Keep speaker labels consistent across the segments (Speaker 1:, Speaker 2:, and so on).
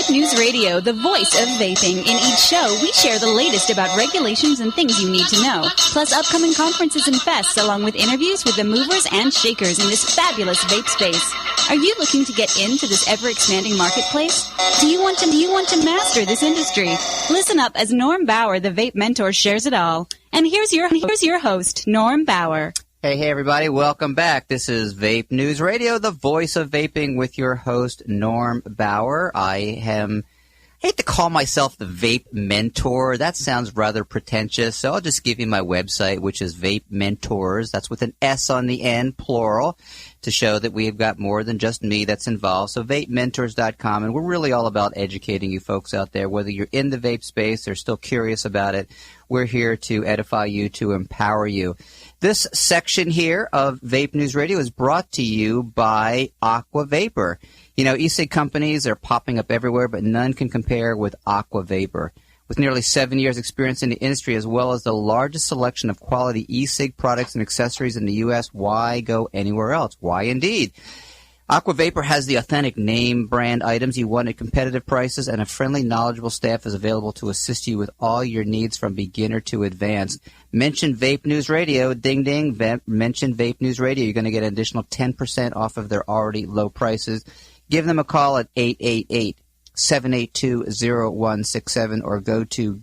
Speaker 1: Vape News Radio, the voice of vaping. In each show, we share the latest about regulations and things you need to know, plus upcoming conferences and fests, along with interviews with the movers and shakers in this fabulous vape space. Are you looking to get into this ever-expanding marketplace? Do you want to master this industry? Listen up as Norm Bauer, the Vape Mentor, shares it all. And here's your host, Norm Bauer.
Speaker 2: Hey, everybody. Welcome back. This is Vape News Radio, the voice of vaping, with your host, Norm Bauer. I hate to call myself the Vape Mentor. That sounds rather pretentious, so I'll just give you my website, which is VapeMentors. That's with an S on the end, plural, to show that we've got more than just me that's involved. So VapeMentors.com, and we're really all about educating you folks out there, whether you're in the vape space or still curious about it. We're here to edify you, to empower you. This section here of Vape News Radio is brought to you by Aqua Vapor. You know, e-cig companies are popping up everywhere, but none can compare with Aqua Vapor. With nearly 7 years' experience in the industry, as well as the largest selection of quality e-cig products and accessories in the U.S., why go anywhere else? Why indeed? Aqua Vapor has the authentic name brand items you want at competitive prices, and a friendly, knowledgeable staff is available to assist you with all your needs from beginner to advanced. Mention Vape News Radio, ding ding, mention Vape News Radio. You're going to get an additional 10% off of their already low prices. Give them a call at 888-782-0167 or go to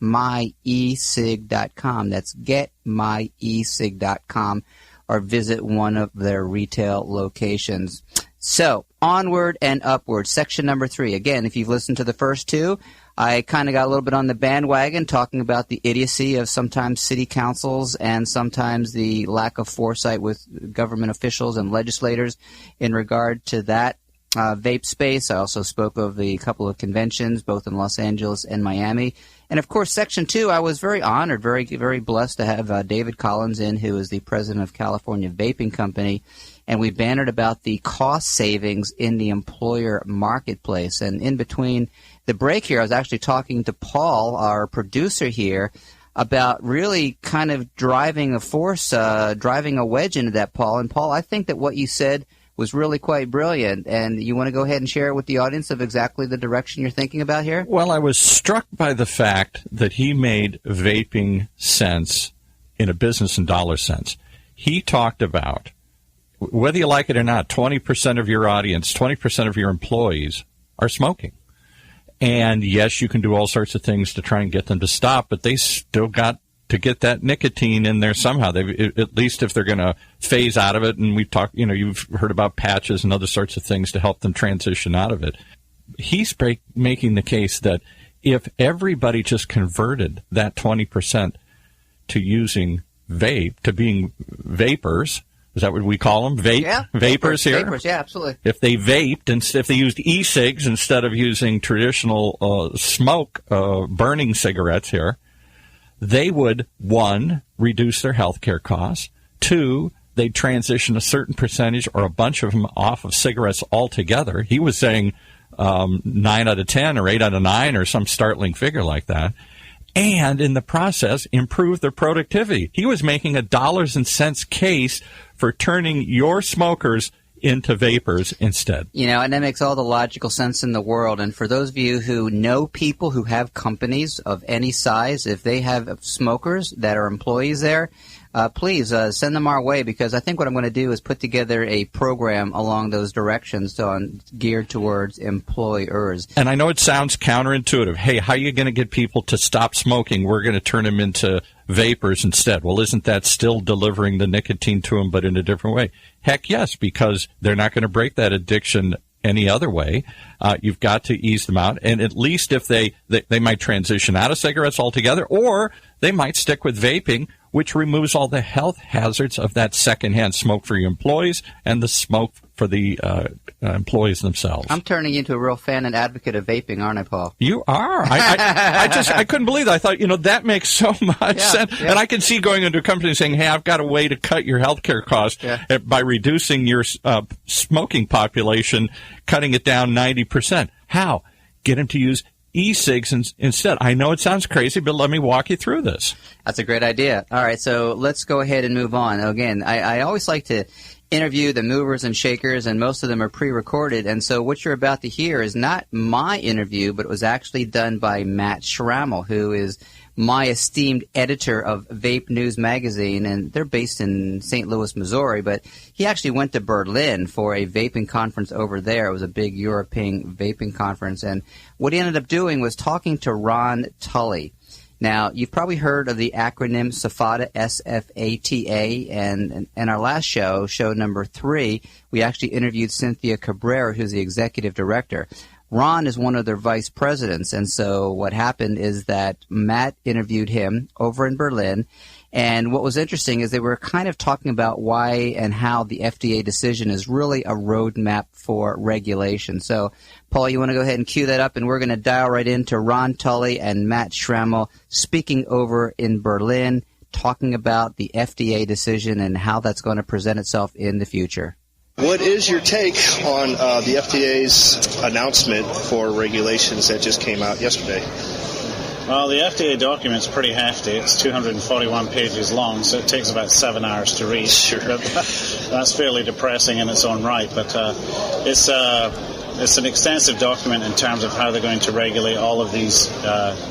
Speaker 2: getmyecig.com. That's getmyecig.com. or visit one of their retail locations. So, onward and upward. Section number 3. Again, if you've listened to the first two, I kind of got a little bit on the bandwagon talking about the idiocy of sometimes city councils and sometimes the lack of foresight with government officials and legislators in regard to that vape space. I also spoke of the couple of conventions, both in Los Angeles and Miami. And, of course, Section 2, I was very honored, very, very blessed to have David Collins in, who is the president of California Vaping Company. And we bannered about the cost savings in the employer marketplace. And in between the break here, I was actually talking to Paul, our producer here, about really kind of driving a wedge into that, Paul. And, Paul, I think that what you said was really quite brilliant, and you want to go ahead and share it with the audience of exactly the direction you're thinking about here?
Speaker 3: Well, I was struck by the fact that he made vaping sense in a business and dollar sense. He talked about, whether you like it or not, 20% of your audience, 20% of your employees are smoking. And, yes, you can do all sorts of things to try and get them to stop, but they still got to get that nicotine in there somehow. At least if they're going to phase out of it, and we've talked, you've heard about patches and other sorts of things to help them transition out of it. He's making the case that if everybody just converted that 20% to using vape, to being vapors, is that what we call them? Vapors here?
Speaker 2: Vapors, yeah, absolutely.
Speaker 3: If they vaped, and if they used e-cigs instead of using traditional smoke burning cigarettes here, they would, 1, reduce their health care costs, 2, they'd transition a certain percentage or a bunch of them off of cigarettes altogether. He was saying 9 out of 10 or 8 out of 9 or some startling figure like that, and in the process improve their productivity. He was making a dollars and cents case for turning your smokers into vapors instead.
Speaker 2: And that makes all the logical sense in the world. And for those of you who know people who have companies of any size, if they have smokers that are employees there, please send them our way, because I think what I'm going to do is put together a program along those directions geared towards employers.
Speaker 3: And I know it sounds counterintuitive. Hey, how are you going to get people to stop smoking? We're going to turn them into vapors instead. Well, isn't that still delivering the nicotine to them, but in a different way? Heck yes, because they're not going to break that addiction any other way. You've got to ease them out. And at least if they might transition out of cigarettes altogether, or they might stick with vaping, which removes all the health hazards of that secondhand smoke for your employees and the smoke for the employees themselves.
Speaker 2: I'm turning into a real fan and advocate of vaping, aren't I, Paul?
Speaker 3: You are. I couldn't believe that. I thought, that makes so much sense. Yeah. And I can see going into a company and saying, hey, I've got a way to cut your health care costs by reducing your smoking population, cutting it down 90%. How? Get them to use e-cigs instead. I know it sounds crazy, but let me walk you through this.
Speaker 2: That's a great idea. All right, so let's go ahead and move on. Again, I always like to interview the movers and shakers, and most of them are pre-recorded. And so what you're about to hear is not my interview, but it was actually done by Matt Schrammel, who is my esteemed editor of Vape News magazine, and they're based in St. Louis, Missouri. But he actually went to Berlin for a vaping conference over there. It was a big European vaping conference. And what he ended up doing was talking to Ron Tully. Now, you've probably heard of the acronym SFATA, S-F-A-T-A, and in our last show, show number 3, we actually interviewed Cynthia Cabrera, who's the executive director. Ron is one of their vice presidents, and so what happened is that Matt interviewed him over in Berlin, and what was interesting is they were kind of talking about why and how the FDA decision is really a roadmap for regulation. So, Paul, you want to go ahead and cue that up, and we're going to dial right into Ron Tully and Matt Schrammel speaking over in Berlin, talking about the FDA decision and how that's going to present itself in the future.
Speaker 4: What is your take on the FDA's announcement for regulations that just came out yesterday?
Speaker 5: Well, the FDA document's pretty hefty. It's 241 pages long, so it takes about 7 hours to read.
Speaker 4: Sure.
Speaker 5: That's fairly depressing in its own right, but it's an extensive document in terms of how they're going to regulate all of these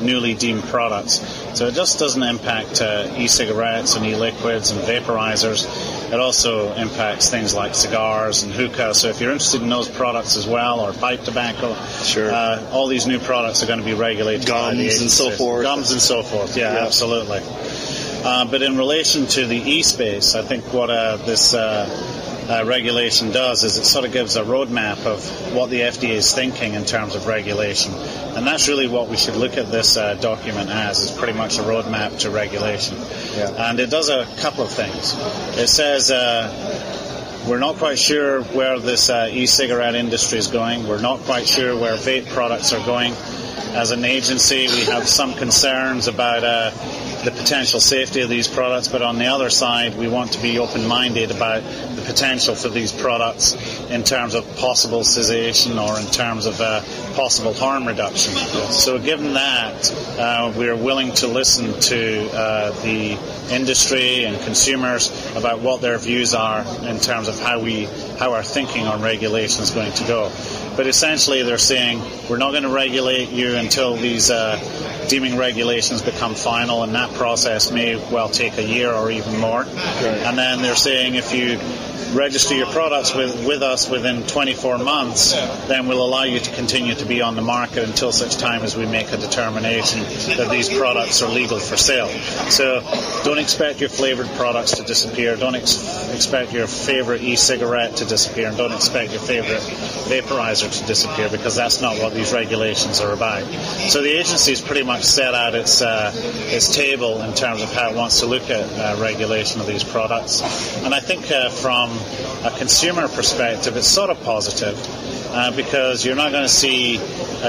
Speaker 5: newly deemed products. So it just doesn't impact e-cigarettes and e-liquids and vaporizers. It also impacts things like cigars and hookah. So if you're interested in those products as well, or pipe tobacco,
Speaker 4: sure.
Speaker 5: All these new products are going to be regulated by the agency.
Speaker 4: Gums and so forth.
Speaker 5: Gums and so forth, yeah. Absolutely. But in relation to the e-space, I think what this regulation does is it sort of gives a roadmap of what the FDA is thinking in terms of regulation. And that's really what we should look at this document as, is pretty much a roadmap to regulation. Yeah. And it does a couple of things. It says we're not quite sure where this e-cigarette industry is going. We're not quite sure where vape products are going. As an agency, we have some concerns about the potential safety of these products, but on the other side, we want to be open-minded about the potential for these products in terms of possible cessation or in terms of possible harm reduction. So given that, we're willing to listen to the industry and consumers about what their views are in terms of how our thinking on regulation is going to go. But essentially, they're saying we're not going to regulate you until these deeming regulations become final, and that process may well take a year or even more. Right. And then they're saying if you register your products with us within 24 months, then we'll allow you to continue to be on the market until such time as we make a determination that these products are legal for sale. So don't expect your flavored products to disappear. Don't expect your favorite e-cigarette to disappear, and don't expect your favorite vaporizer to disappear, because that's not what these regulations are about. So the agency's pretty much set out its table in terms of how it wants to look at regulation of these products. And I think from a consumer perspective, it's sort of positive because you're not going to see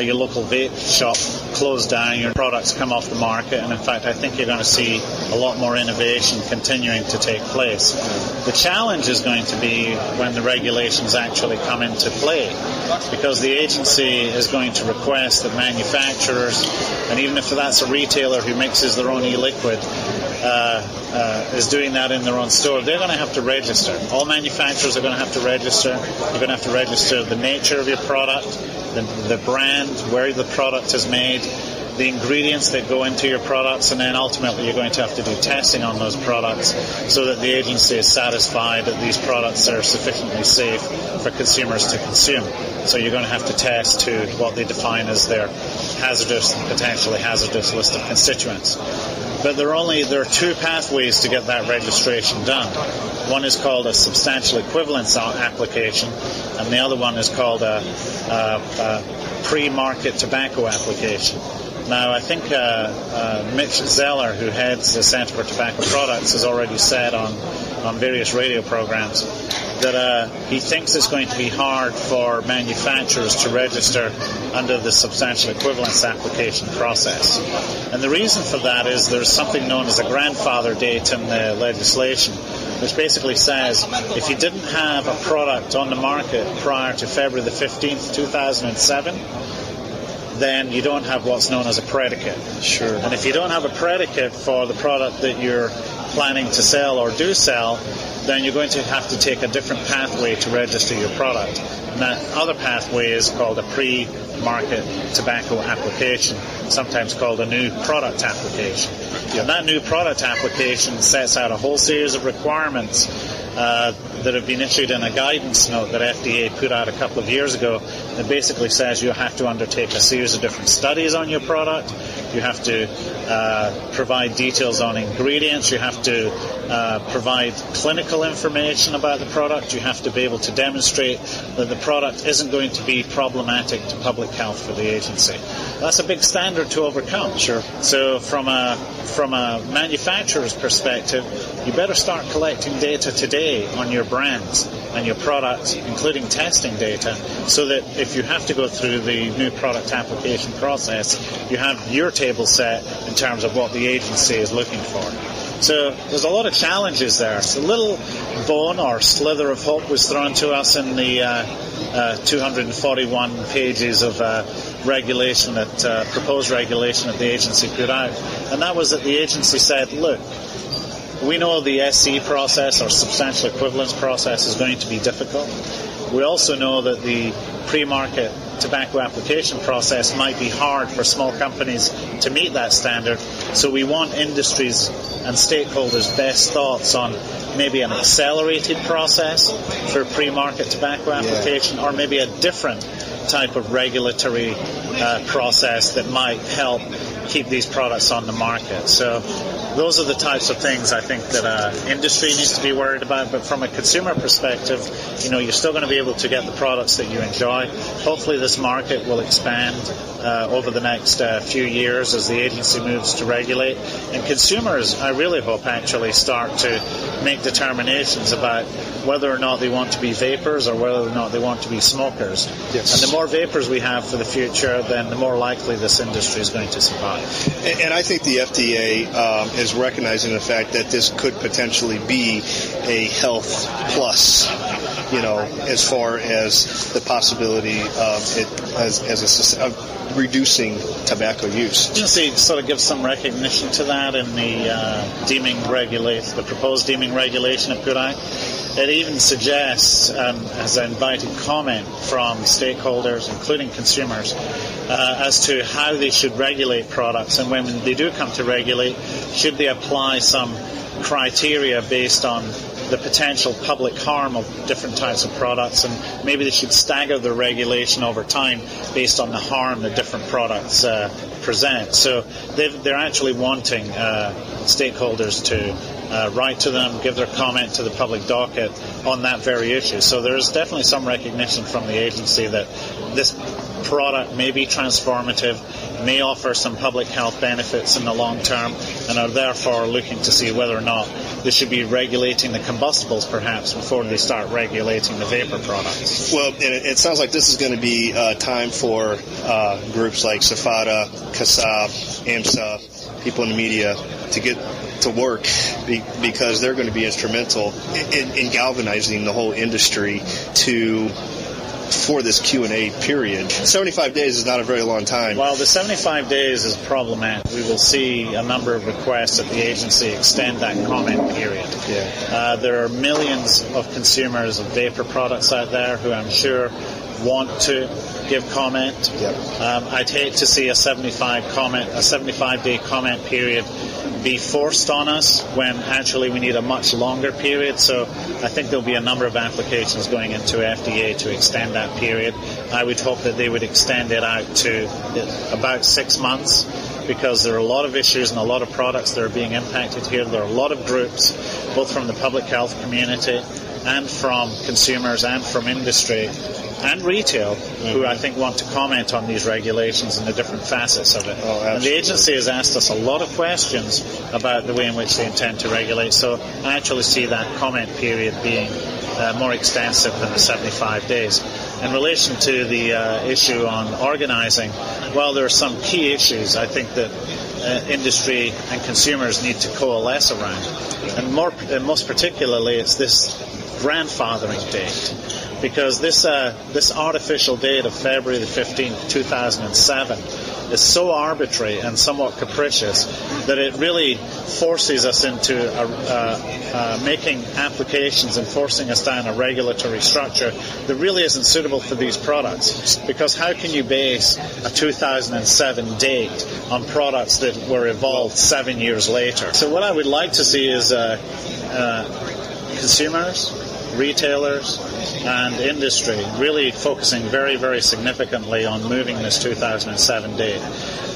Speaker 5: your local vape shop close down, your products come off the market, and in fact I think you're going to see a lot more innovation continuing to take place. The challenge is going to be when the regulations actually come into play, because the agency is going to request that manufacturers, and even if that's a retailer who mixes their own e-liquid, is doing that in their own store, they're going to have to register. All manufacturers are going to have to register. You're going to have to register the nature of your product, the brand, where the product is made, the ingredients that go into your products, and then ultimately you're going to have to do testing on those products so that the agency is satisfied that these products are sufficiently safe for consumers to consume. So you're going to have to test to what they define as their hazardous, potentially hazardous list of constituents. But there are two pathways to get that registration done. One is called a substantial equivalence application, and the other one is called a pre-market tobacco application. Now, I think Mitch Zeller, who heads the Center for Tobacco Products, has already said on various radio programs that he thinks it's going to be hard for manufacturers to register under the substantial equivalence application process. And the reason for that is there's something known as a grandfather date in the legislation, which basically says if you didn't have a product on the market prior to February the 15th, 2007, then you don't have what's known as a predicate.
Speaker 4: Sure.
Speaker 5: And if you don't have a predicate for the product that you're planning to sell or do sell, then you're going to have to take a different pathway to register your product. And that other pathway is called a pre-market tobacco application, sometimes called a new product application. Yep. And that new product application sets out a whole series of requirements that have been issued in a guidance note that FDA put out a couple of years ago that basically says you have to undertake a series of different studies on your product. You have to provide details on ingredients. You have to provide clinical information about the product. You have to be able to demonstrate that the product isn't going to be problematic to public health for the agency. That's a big standard to overcome.
Speaker 4: Sure.
Speaker 5: So from a manufacturer's perspective, you better start collecting data today on your brands and your products, including testing data, so that if you have to go through the new product application process, you have your table set in terms of what the agency is looking for. So there's a lot of challenges there. So a little bone or slither of hope was thrown to us in the 241 pages of regulation, proposed regulation that the agency put out. And that was that the agency said, look, we know the SC process or substantial equivalence process is going to be difficult. We also know that the pre-market tobacco application process might be hard for small companies to meet that standard. So we want industries and stakeholders' best thoughts on maybe an accelerated process for pre-market tobacco application, or maybe a different type of regulatory process that might help keep these products on the market. So those are the types of things I think that industry needs to be worried about. But from a consumer perspective, you're still going to be able to get the products that you enjoy. Hopefully this market will expand over the next few years as the agency moves to regulate. And consumers, I really hope, actually start to make determinations about whether or not they want to be vapors or whether or not they want to be smokers.
Speaker 4: Yes.
Speaker 5: And the more vapors we have for the future, then the more likely this industry is going to survive.
Speaker 4: And I think the FDA is recognizing the fact that this could potentially be a health plus, as far as the possibility of it of reducing tobacco use.
Speaker 5: The agency sort of gives some recognition to that in the proposed deeming regulation it put out. It even suggests, as an invited comment from stakeholders, including consumers, as to how they should regulate products. And when they do come to regulate, should they apply some criteria based on the potential public harm of different types of products, and maybe they should stagger the regulation over time based on the harm that different products present. So they're actually wanting stakeholders to write to them, give their comment to the public docket on that very issue. So there is definitely some recognition from the agency that this product may be transformative, may offer some public health benefits in the long term, and are therefore looking to see whether or not they should be regulating the combustibles perhaps before they start regulating the vapor products.
Speaker 4: Well, it sounds like this is going to be time for groups like SFATA, CASAB, AMSA, people in the media to get to work because they're going to be instrumental in galvanizing the whole industry for this Q&A period. 75 days is not a very long time.
Speaker 5: Well, the 75 days is problematic. We will see a number of requests that the agency extend that comment period.
Speaker 4: Yeah.
Speaker 5: There are millions of consumers of vapor products out there who I'm sure want to give comment.
Speaker 4: Yep.
Speaker 5: I'd hate to see a 75-day comment period be forced on us when actually we need a much longer period. So I think there'll be a number of applications going into FDA to extend that period. I would hope that they would extend it out to about 6 months, because there are a lot of issues and a lot of products that are being impacted here. There are a lot of groups, both from the public health community and from consumers and from industry and retail, who I think want to comment on these regulations and the different facets of it.
Speaker 4: Oh,
Speaker 5: and the agency has asked us a lot of questions about the way in which they intend to regulate, so I actually see that comment period being more extensive than the 75 days. In relation to the issue on organizing, well, there are some key issues I think that industry and consumers need to coalesce around. And most particularly, it's this grandfathering date. because this artificial date of February the 15th, 2007 is so arbitrary and somewhat capricious that it really forces us into making applications and forcing us down a regulatory structure that really isn't suitable for these products. Because how can you base a 2007 date on products that were evolved 7 years later? So what I would like to see is consumers, retailers, and industry really focusing very, very significantly on moving this 2007 date.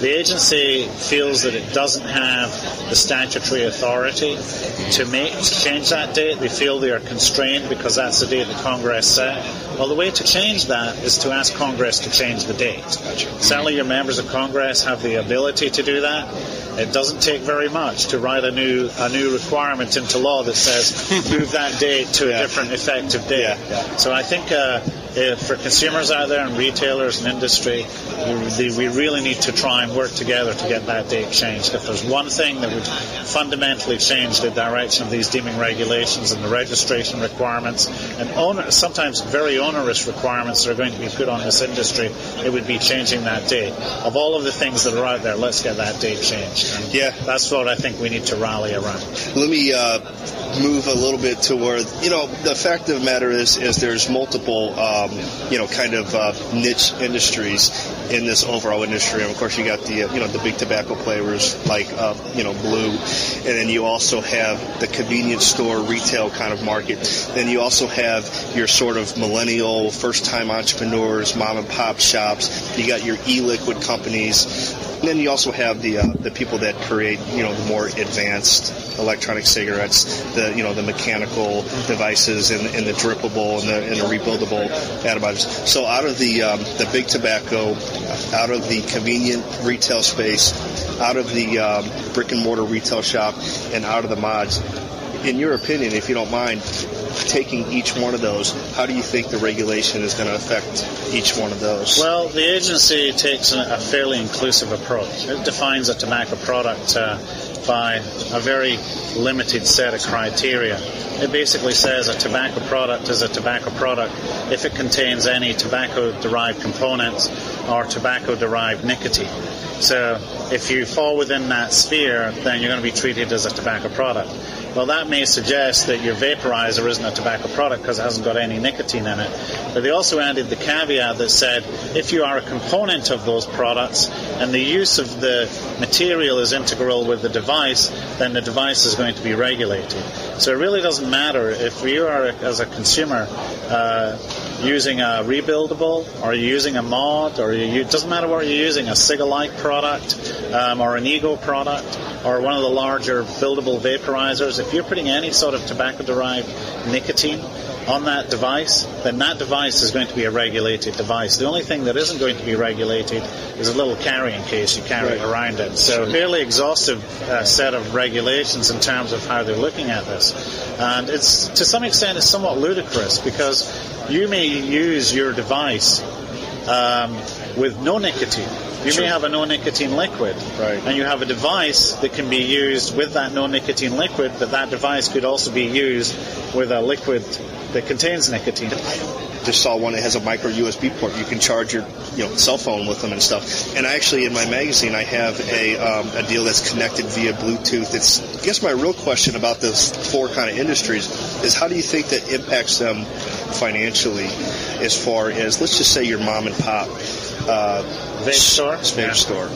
Speaker 5: The agency feels that it doesn't have the statutory authority to change that date. They feel they are constrained because that's the date that Congress set. Well, the way to change that is to ask Congress to change the date. Certainly your members of Congress have the ability to do that. It doesn't take very much to write a new requirement into law that says move that date to a different effective date. So I think for consumers out there and retailers and industry, we really need to try and work together to get that date changed. If there's one thing that would fundamentally change the direction of these deeming regulations and the registration requirements and sometimes very onerous requirements that are going to be put on this industry, it would be changing that date. Of all of the things that are out there, let's get that date changed. And that's what I think we need to rally around.
Speaker 4: Let me move a little bit to where, the fact of the matter is there's multiple, niche industries in this overall industry. And of course, you got the big tobacco players like, Blue, and then you also have the convenience store retail kind of market. Then you also have your sort of millennial first-time entrepreneurs, mom and pop shops. You got your e-liquid companies. And then you also have the people that create, the more advanced electronic cigarettes, the mechanical devices and the drippable and the rebuildable antibodies. So out of the big tobacco, out of the convenient retail space, out of the brick and mortar retail shop, and out of the mods, in your opinion, if you don't mind, taking each one of those, how do you think the regulation is going to affect each one of those?
Speaker 5: Well, the agency takes a fairly inclusive approach. It defines a tobacco product by a very limited set of criteria. It basically says a tobacco product is a tobacco product if it contains any tobacco-derived components or tobacco-derived nicotine. So if you fall within that sphere, then you're going to be treated as a tobacco product. Well, that may suggest that your vaporizer isn't a tobacco product because it hasn't got any nicotine in it. But they also added the caveat that said if you are a component of those products and the use of the material is integral with the device, then the device is going to be regulated. So it really doesn't matter if you are, as a consumer, using a rebuildable or you're using a mod, or it doesn't matter what you're using, a Cigalike product or an Ego product or one of the larger buildable vaporizers. If you're putting any sort of tobacco-derived nicotine on that device, then that device is going to be a regulated device. The only thing that isn't going to be regulated is a little carrying case you carry around it. So a fairly exhaustive set of regulations in terms of how they're looking at this. And it's, to some extent, it's somewhat ludicrous because you may use your device with no nicotine. You may have a no-nicotine liquid, and you have a device that can be used with that no-nicotine liquid, but that device could also be used with a liquid that contains nicotine.
Speaker 4: Just saw one that has a micro USB port. You can charge your cell phone with them and stuff. And actually, in my magazine, I have a deal that's connected via Bluetooth. I guess my real question about those four kind of industries is how do you think that impacts them financially as far as, let's just say, your mom and pop
Speaker 5: vape store?
Speaker 4: Vape store.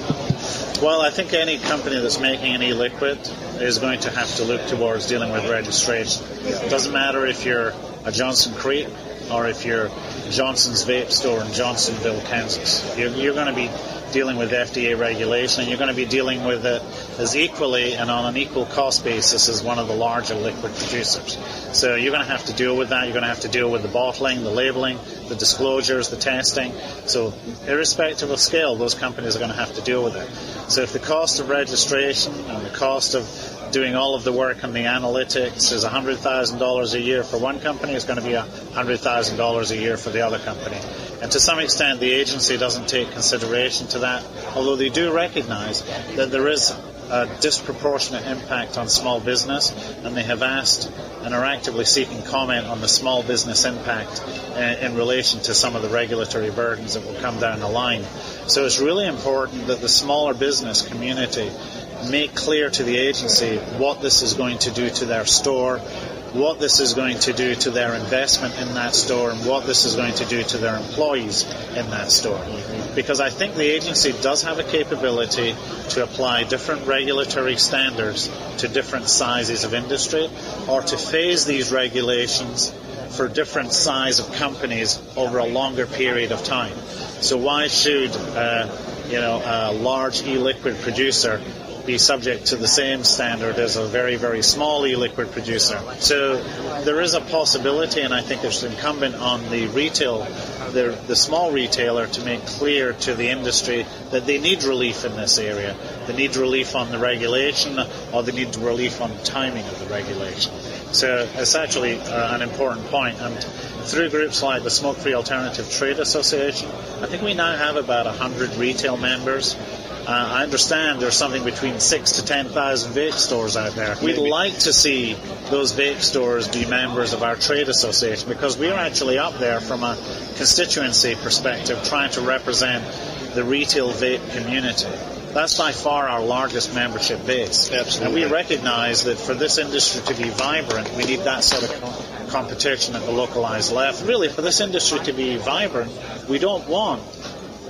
Speaker 5: Well, I think any company that's making an e-liquid is going to have to look towards dealing with registration. It doesn't matter if you're a Johnson Creek or if you're Johnson's Vape Store in Johnsonville, Kansas. You're going to be dealing with FDA regulation, and you're going to be dealing with it as equally and on an equal cost basis as one of the larger liquid producers. So you're going to have to deal with that. You're going to have to deal with the bottling, the labeling, the disclosures, the testing. So irrespective of scale, those companies are going to have to deal with it. So if the cost of registration and the cost of doing all of the work on the analytics is $100,000 a year for one company, it's going to be $100,000 a year for the other company. And to some extent, the agency doesn't take consideration to that, although they do recognize that there is a disproportionate impact on small business, and they have asked and are actively seeking comment on the small business impact in relation to some of the regulatory burdens that will come down the line. So it's really important that the smaller business community make clear to the agency what this is going to do to their store, what this is going to do to their investment in that store, and what this is going to do to their employees in that store. Because I think the agency does have a capability to apply different regulatory standards to different sizes of industry, or to phase these regulations for different size of companies over a longer period of time. So why should a large e-liquid producer be subject to the same standard as a very, very small e-liquid producer? So there is a possibility, and I think it's incumbent on the small retailer to make clear to the industry that they need relief in this area. They need relief on the regulation, or they need relief on the timing of the regulation. So it's actually an important point. And through groups like the Smoke-Free Alternative Trade Association, I think we now have about 100 retail members. I understand there's something between 6,000 to 10,000 vape stores out there. We'd like to see those vape stores be members of our trade association, because we're actually up there from a constituency perspective trying to represent the retail vape community. That's by far our largest membership base.
Speaker 4: Absolutely.
Speaker 5: And we recognize that for this industry to be vibrant, we need that sort of competition at the localized level. Really, for this industry to be vibrant, we don't want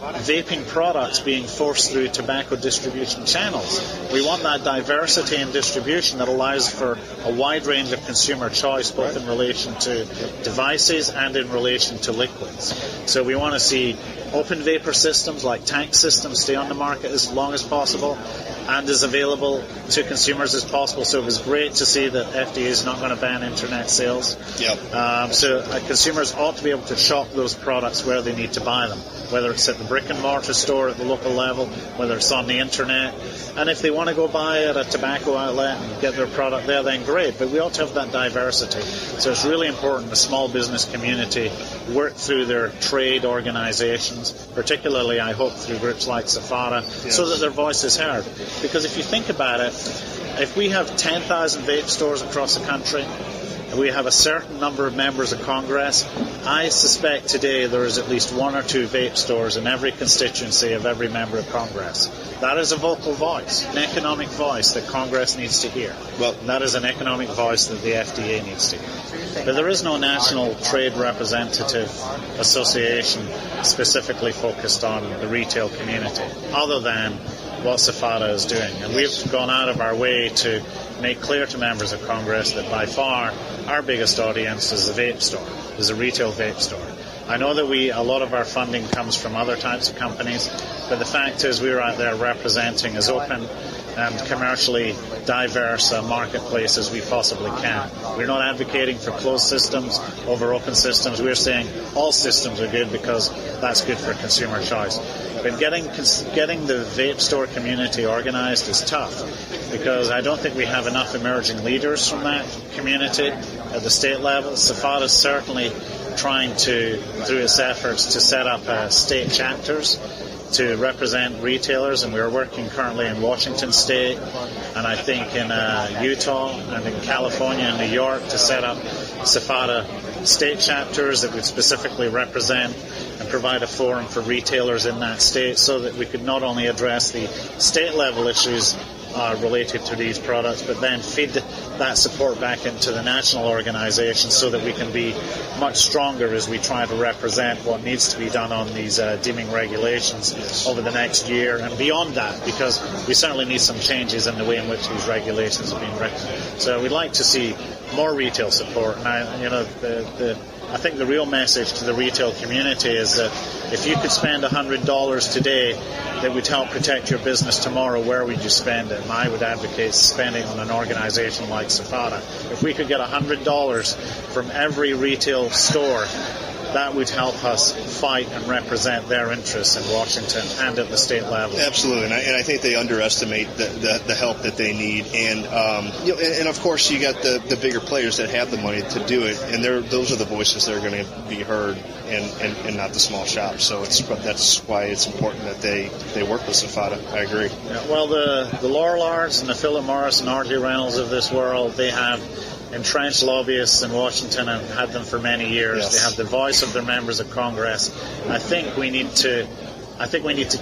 Speaker 5: vaping products being forced through tobacco distribution channels. We want that diversity in distribution that allows for a wide range of consumer choice, both in relation to devices and in relation to liquids. So we want to see open vapor systems like tank systems stay on the market as long as possible and as available to consumers as possible. So it was great to see that FDA is not going to ban internet sales. So consumers ought to be able to shop those products where they need to buy them, whether it's at the brick and mortar store at the local level, whether it's on the internet. And if they want to go buy it at a tobacco outlet and get their product there, then great. But we ought to have that diversity. So it's really important the small business community work through their trade organizations, particularly, I hope, through groups like SFATA, so that their voice is heard. Because if you think about it, if we have 10,000 vape stores across the country, and we have a certain number of members of Congress, I suspect today there is at least one or two vape stores in every constituency of every member of Congress. That is a vocal voice, an economic voice that Congress needs to hear. Well, that is an economic voice that the FDA needs to hear. But there is no National Trade Representative Association specifically focused on the retail community, other than what SFATA is doing. And we've gone out of our way to make clear to members of Congress that by far our biggest audience is the vape store, is a retail vape store. I know that a lot of our funding comes from other types of companies, but the fact is we're out there representing as open and commercially diverse marketplace as we possibly can. We're not advocating for closed systems over open systems. We're saying all systems are good because that's good for consumer choice. But getting the vape store community organized is tough, because I don't think we have enough emerging leaders from that community at the state level. SFATA is certainly trying to, through its efforts, to set up state chapters to represent retailers, and we're working currently in Washington State, and I think in Utah and in California and New York to set up SFATA state chapters that would specifically represent and provide a forum for retailers in that state, so that we could not only address the state level issues related to these products, but then feed that support back into the national organization so that we can be much stronger as we try to represent what needs to be done on these deeming regulations over the next year and beyond that, because we certainly need some changes in the way in which these regulations are being written. So we'd like to see more retail support. And I think the real message to the retail community is that if you could spend $100 today that would help protect your business tomorrow, where would you spend it? And I would advocate spending on an organization like SFATA. If we could get $100 from every retail store that would help us fight and represent their interests in Washington and at the state level.
Speaker 4: Absolutely, and I think they underestimate the help that they need, and and of course you got the bigger players that have the money to do it, and those are the voices that are going to be heard, and not the small shops. So that's why it's important that they work with SFATA. I agree.
Speaker 5: Yeah, well, the Lorillars and the Philip Morris and R.J. Reynolds of this world, they have entrenched lobbyists in Washington and had them for many years.
Speaker 4: Yes.
Speaker 5: They have the voice of their members of Congress. I think we need to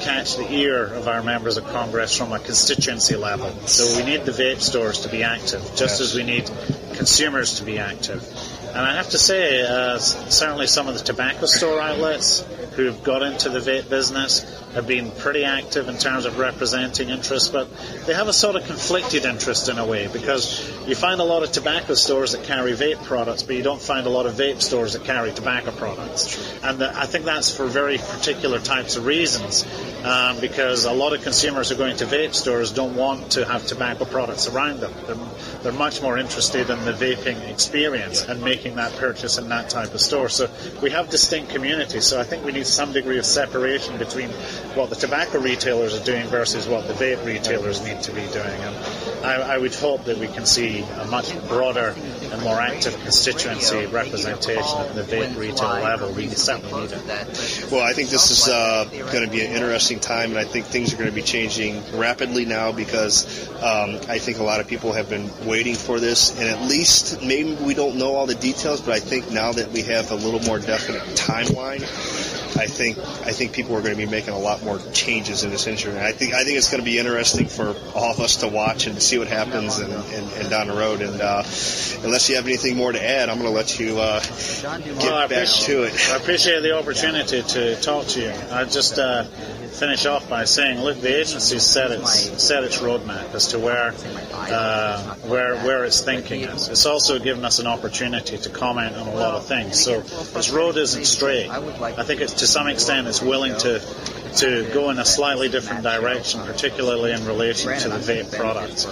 Speaker 5: catch the ear of our members of Congress from a constituency level. So we need the vape stores to be active, just as we need consumers to be active. And I have to say, certainly some of the tobacco store outlets who've got into the vape business have been pretty active in terms of representing interests, but they have a sort of conflicted interest in a way, because you find a lot of tobacco stores that carry vape products, but you don't find a lot of vape stores that carry tobacco products. And I think that's for very particular types of reasons, because a lot of consumers who are going to vape stores don't want to have tobacco products around them. They're much more interested in the vaping experience and making that purchase in that type of store. So we have distinct communities, so I think we need some degree of separation between what the tobacco retailers are doing versus what the vape retailers need to be doing. And I would hope that we can see a much broader and more active constituency representation at the vape retail level. We certainly need it.
Speaker 4: Well, I think this is going to be an interesting time, and I think things are going to be changing rapidly now, because I think a lot of people have been waiting for this, and at least maybe we don't know all the details, but I think now that we have a little more definite timeline, I think people are going to be making a lot more changes in this industry. And I think it's going to be interesting for all of us to watch and to see what happens and down the road. And unless you have anything more to add, I'm going to let you get back to it.
Speaker 5: I appreciate the opportunity to talk to you. I just finish off by saying, look, the agency set its roadmap as to where its thinking is. It's also given us an opportunity to comment on a lot of things. So its road isn't straight. I think it's, to some extent, it's willing to go in a slightly different direction, particularly in relation to the vape products.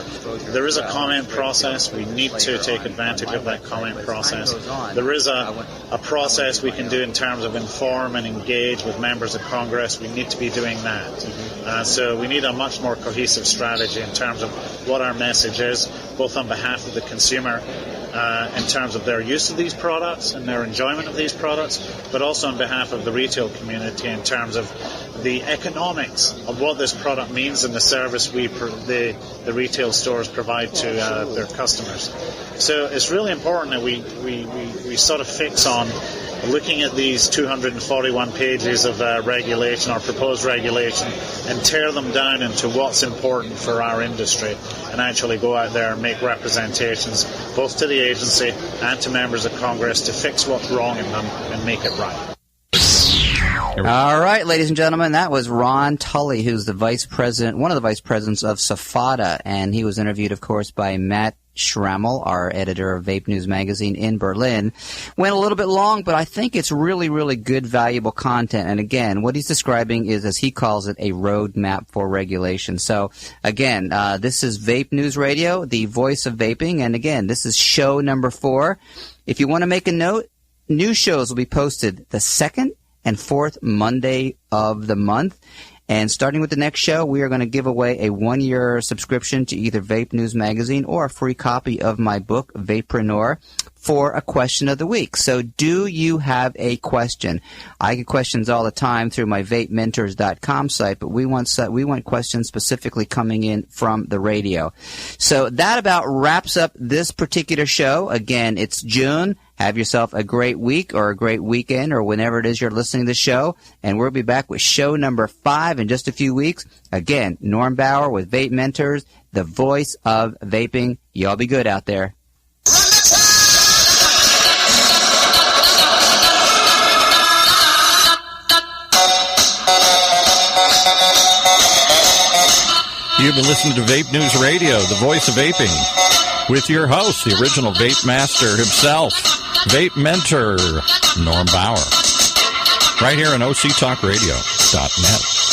Speaker 5: There is a comment process. We need to take advantage of that comment process. There is a process we can do in terms of inform and engage with members of Congress. We need to be doing that. So we need a much more cohesive strategy in terms of what our message is, both on behalf of the consumer in terms of their use of these products and their enjoyment of these products, but also on behalf of the retail community in terms of the economics of what this product means and the service the retail stores provide to their customers. So it's really important that we sort of fix on looking at these 241 pages of regulation or proposed regulation and tear them down into what's important for our industry, and actually go out there and make representations both to the agency and to members of Congress to fix what's wrong in them and make it right.
Speaker 2: All right, ladies and gentlemen, that was Ron Tully, who's one of the vice presidents of SFATA, and he was interviewed, of course, by Matt Schrammel, our editor of Vape News Magazine in Berlin. Went a little bit long, but I think it's really, really good, valuable content. And again, what he's describing is, as he calls it, a roadmap for regulation. So again, this is Vape News Radio, the voice of vaping. And again, this is show number 4. If you want to make a note, new shows will be posted the second and fourth Monday of the month. And starting with the next show, we are going to give away a 1-year subscription to either Vape News Magazine or a free copy of my book, Vapreneur, for a question of the week. So do you have a question? I get questions all the time through my VapeMentors.com site, but we want questions specifically coming in from the radio. So that about wraps up this particular show. Again, it's June. Have yourself a great week or a great weekend or whenever it is you're listening to the show. And we'll be back with show number 5 in just a few weeks. Again, Norm Bauer with VapeMentors, the voice of vaping. Y'all be good out there.
Speaker 3: You've been listening to Vape News Radio, the voice of vaping, with your host, the original Vape Master himself, Vape Mentor, Norm Bauer, right here on OCTalkRadio.net.